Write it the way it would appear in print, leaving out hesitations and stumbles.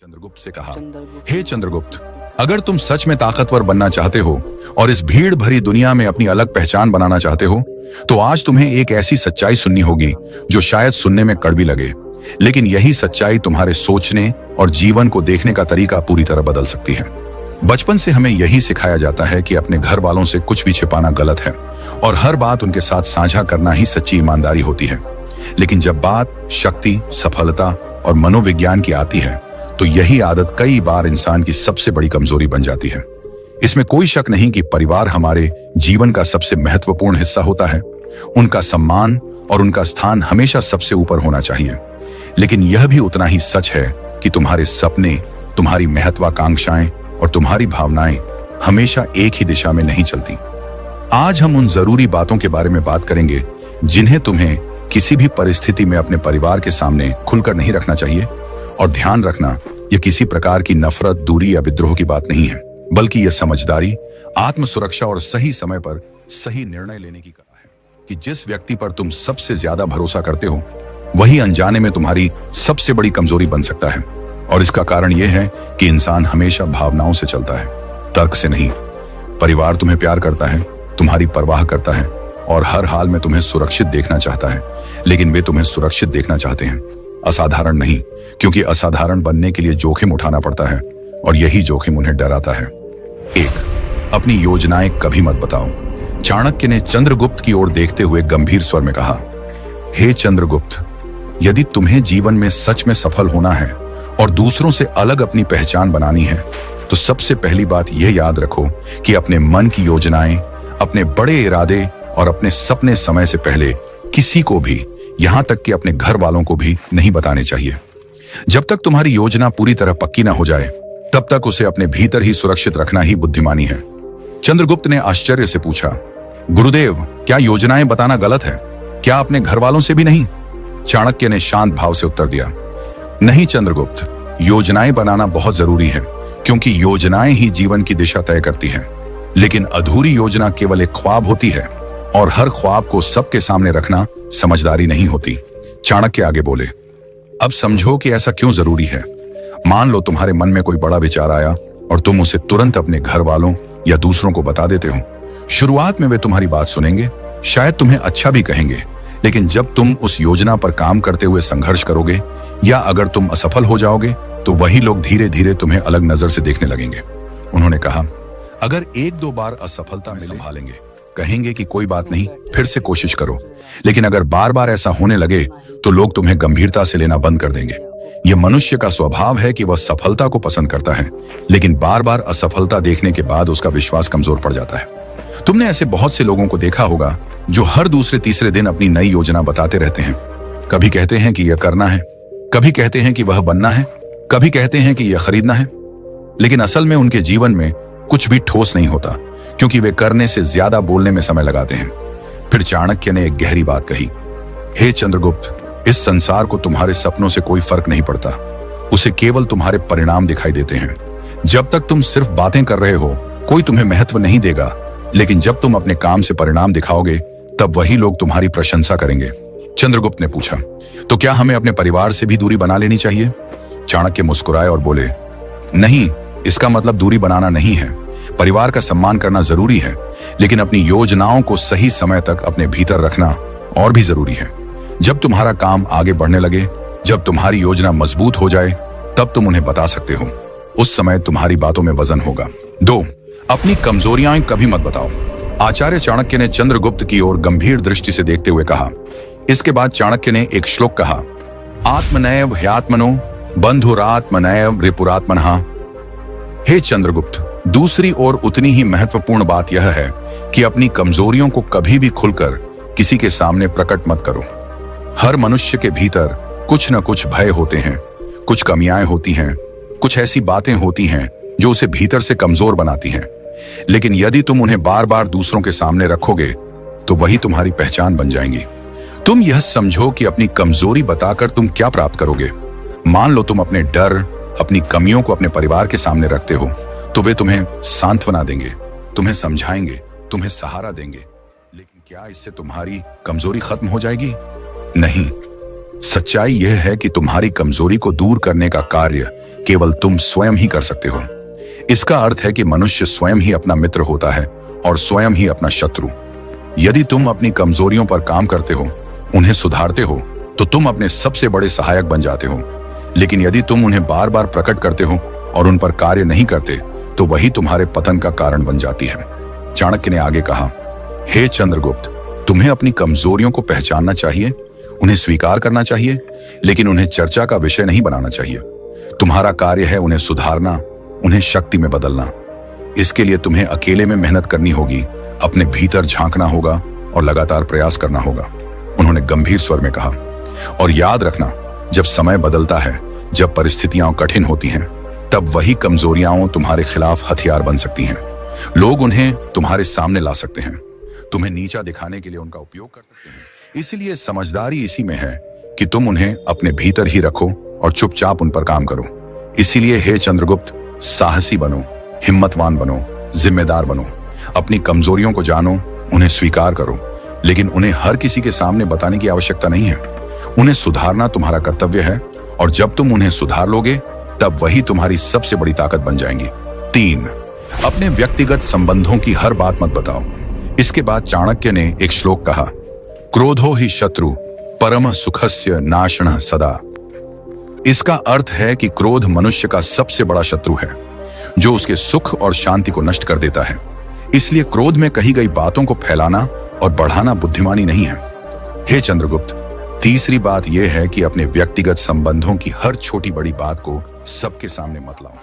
चंद्रगुप्त से कहा, चंद्रगुप्त हे चंद्रगुप्त, अगर तुम सच में ताकतवर बनना चाहते हो और इस भीड़ भरी दुनिया में अपनी अलग पहचान बनाना चाहते हो, तो आज तुम्हें एक ऐसी सच्चाई सुननी होगी जो शायद सुनने में कड़वी लगे, लेकिन यही सच्चाई तुम्हारे सोचने और जीवन को देखने का तरीका पूरी तरह बदल सकती है। बचपन से हमें यही सिखाया जाता है कि अपने घर वालों से कुछ भी छिपाना गलत है और हर बात उनके साथ साझा करना ही सच्ची ईमानदारी होती है। लेकिन जब बात शक्ति, सफलता और मनोविज्ञान की आती है, तो यही आदत कई बार इंसान की सबसे बड़ी कमजोरी बन जाती है। इसमें कोई शक नहीं कि परिवार हमारे जीवन का सबसे महत्वपूर्ण हिस्सा होता है। उनका सम्मान और उनका स्थान हमेशा सबसे ऊपर होना चाहिए। लेकिन यह भी उतना ही सच है कि तुम्हारे सपने, तुम्हारी महत्वाकांक्षाएं और तुम्हारी भावनाएं हमेशा एक ही दिशा में नहीं चलती। आज हम उन जरूरी बातों के बारे में बात करेंगे जिन्हें तुम्हें किसी भी परिस्थिति में अपने परिवार के सामने खुलकर नहीं रखना चाहिए। और ध्यान रखना, यह किसी प्रकार की नफरत, दूरी या विद्रोह की बात नहीं है, बल्कि यह समझदारी, आत्म सुरक्षा और सही समय पर सही निर्णय लेने की कला है कि जिस व्यक्ति पर तुम सबसे ज्यादा भरोसा करते हो, वही अनजाने में तुम्हारी सबसे बड़ी कमजोरी बन सकता है। और इसका कारण यह है कि इंसान हमेशा भावनाओं से चलता है, तर्क से नहीं। परिवार तुम्हें प्यार करता है, तुम्हारी परवाह करता है और हर हाल में तुम्हें सुरक्षित देखना चाहता है, लेकिन वे तुम्हें सुरक्षित देखना चाहते हैं, असाधारण नहीं, क्योंकि असाधारण बनने के लिए जोखिम उठाना पड़ता है और यही जोखिम उन्हें डराता है। 1. अपनी योजनाएं कभी मत बताओ। चाणक्य ने चंद्रगुप्त की ओर देखते हुए गंभीर स्वर में कहा, हे चंद्रगुप्त, यदि तुम्हें जीवन में सच में सफल होना है और दूसरों से अलग अपनी पहचान बनानी है, तो सबसे पहली बात यह याद रखो कि अपने मन की योजनाएं, अपने बड़े इरादे और अपने सपने समय से पहले किसी को भी, यहां तक कि अपने घर वालों को भी नहीं बताने चाहिए। जब तक तुम्हारी योजना पूरी तरह पक्की ना हो जाए, तब तक उसे अपने भीतर ही सुरक्षित रखना ही बुद्धिमानी है। चंद्रगुप्त ने आश्चर्य से पूछा, गुरुदेव, क्या योजनाएं बताना गलत है? क्या अपने घर वालों से भी नहीं? चाणक्य ने शांत भाव से उत्तर दिया, नहीं चंद्रगुप्त, योजनाएं बनाना बहुत जरूरी है, क्योंकि योजनाएं ही जीवन की दिशा तय करती हैं। लेकिन अधूरी योजना केवल एक ख्वाब होती है और हर ख्वाब को सबके सामने रखना समझदारी नहीं होती। चाणक्य आगे बोले, अब समझो कि ऐसा क्यों जरूरी है। मान लो तुम्हारे मन में कोई बड़ा विचार आया और तुम उसे तुरंत अपने घर वालों या दूसरों को बता देते हो। शुरुआत में वे तुम्हारी बात सुनेंगे, शायद तुम्हें अच्छा भी कहेंगे, लेकिन जब तुम उस योजना पर काम करते हुए संघर्ष करोगे या अगर तुम असफल हो जाओगे, तो वही लोग धीरे धीरे तुम्हें अलग नजर से देखने लगेंगे। उन्होंने कहा, अगर 1-2 बार असफलता में संभालेंगे, कहेंगे कि कोई बात नहीं, फिर से कोशिश करो। लेकिन अगर बार बार ऐसा होने लगे, तो लोग तुम्हें गंभीरता से लेना बंद कर देंगे। यह मनुष्य का स्वभाव है कि वह सफलता को पसंद करता है, लेकिन बार बार असफलता देखने के बाद उसका विश्वास कमजोर पड़ जाता है। तुमने ऐसे बहुत से लोगों को देखा होगा जो हर दूसरे तीसरे दिन अपनी नई योजना बताते रहते हैं। कभी कहते हैं कि यह करना है, कभी कहते हैं कि वह बनना है, कभी कहते हैं कि यह खरीदना है, लेकिन असल में उनके जीवन में कुछ भी ठोस नहीं होता, क्योंकि वे करने से ज्यादा बोलने में समय लगाते हैं। फिर चाणक्य ने एक गहरी बात कही, हे चंद्रगुप्त, इस संसार को तुम्हारे सपनों से कोई फर्क नहीं पड़ता, उसे केवल तुम्हारे परिणाम दिखाई देते हैं। जब तक तुम सिर्फ बातें कर रहे हो, कोई तुम्हें महत्व नहीं देगा, लेकिन जब तुम अपने काम से परिणाम दिखाओगे, तब वही लोग तुम्हारी प्रशंसा करेंगे। चंद्रगुप्त ने पूछा, तो क्या हमें अपने परिवार से भी दूरी बना लेनी चाहिए? चाणक्य मुस्कुराए और बोले, नहीं, इसका मतलब दूरी बनाना नहीं है। परिवार का सम्मान करना जरूरी है, लेकिन अपनी योजनाओं को सही समय तक अपने भीतर रखना और भी जरूरी है। जब तुम्हारा काम आगे बढ़ने लगे, जब तुम्हारी योजना मजबूत हो जाए, तब तुम उन्हें बता सकते हो। उस समय तुम्हारी बातों में वजन होगा। 2. अपनी कमजोरियां कभी मत बताओ। आचार्य चाणक्य ने चंद्रगुप्त की ओर गंभीर दृष्टि से देखते हुए कहा। इसके बाद चाणक्य ने एक श्लोक कहा, आत्मनैव ह्यात्मनो बंधुरात्मनैव रिपुरात्मनः। हे चंद्रगुप्त, दूसरी ओर उतनी ही महत्वपूर्ण बात यह है कि अपनी कमजोरियों को कभी भी खुलकर किसी के सामने प्रकट मत करो। हर मनुष्य के भीतर कुछ न कुछ भय होते हैं, कुछ कमियां होती हैं, कुछ ऐसी बातें होती हैं जो उसे भीतर से कमजोर बनाती हैं। लेकिन यदि तुम उन्हें बार बार दूसरों के सामने रखोगे, तो वही तुम्हारी पहचान बन जाएंगी। तुम यह समझो कि अपनी कमजोरी बताकर तुम क्या प्राप्त करोगे। मान लो तुम अपने डर, अपनी कमियों को अपने परिवार के सामने रखते हो, तो वे तुम्हें सांत्वना देंगे, तुम्हें समझाएंगे, तुम्हें सहारा देंगे। लेकिन क्या इससे तुम्हारी कमजोरी खत्म हो जाएगी? नहीं। सच्चाई यह है कि तुम्हारी कमजोरी को दूर करने का कार्य केवल तुम स्वयं ही कर सकते हो। इसका अर्थ है कि मनुष्य स्वयं ही अपना मित्र होता है और स्वयं ही अपना शत्रु। यदि तुम अपनी कमजोरियों पर काम करते हो, उन्हें सुधारते हो, तो तुम अपने सबसे बड़े सहायक बन जाते हो। लेकिन यदि तुम उन्हें बार बार प्रकट करते हो और उन पर कार्य नहीं करते, तो वही तुम्हारे पतन का कारण बन जाती है। चाणक्य ने आगे कहा, हे चंद्रगुप्त, तुम्हें अपनी कमजोरियों को पहचानना चाहिए, उन्हें स्वीकार करना चाहिए, लेकिन उन्हें चर्चा का विषय नहीं बनाना चाहिए। तुम्हारा कार्य है उन्हें सुधारना, उन्हें शक्ति में बदलना। इसके लिए तुम्हें अकेले में मेहनत करनी होगी, अपने भीतर झांकना होगा और लगातार प्रयास करना होगा। उन्होंने गंभीर स्वर में कहा, और याद रखना, जब समय बदलता है, जब परिस्थितियां कठिन होती हैं, तब वही कमजोरियां तुम्हारे खिलाफ हथियार बन सकती हैं। लोग उन्हें तुम्हारे सामने ला सकते हैं, तुम्हें नीचा दिखाने के लिए उनका उपयोग कर सकते हैं। इसलिए समझदारी इसी में है कि तुम उन्हें अपने भीतर ही रखो और चुपचाप उन पर काम करो। इसीलिए हे चंद्रगुप्त, साहसी बनो, हिम्मतवान बनो, जिम्मेदार बनो। अपनी कमजोरियों को जानो, उन्हें स्वीकार करो, लेकिन उन्हें हर किसी के सामने बताने की आवश्यकता नहीं है। उन्हें सुधारना तुम्हारा कर्तव्य है, और जब तुम उन्हें सुधार लोगे, तब वही तुम्हारी सबसे बड़ी ताकत बन जाएंगी। 3. अपने व्यक्तिगत संबंधों की हर बात मत बताओ। इसके बाद चाणक्य ने एक श्लोक कहा, क्रोधो ही शत्रु परम सुखस्य नाशनः सदा। इसका अर्थ है कि क्रोध मनुष्य का सबसे बड़ा शत्रु है, जो उसके सुख और शांति को नष्ट कर देता है। इसलिए क्रोध में कही गई बातों को फैलाना और बढ़ाना बुद्धिमानी नहीं है। हे चंद्रगुप्त, तीसरी बात यह है कि अपने व्यक्तिगत संबंधों की हर छोटी बड़ी बात को सबके सामने मत लाओ।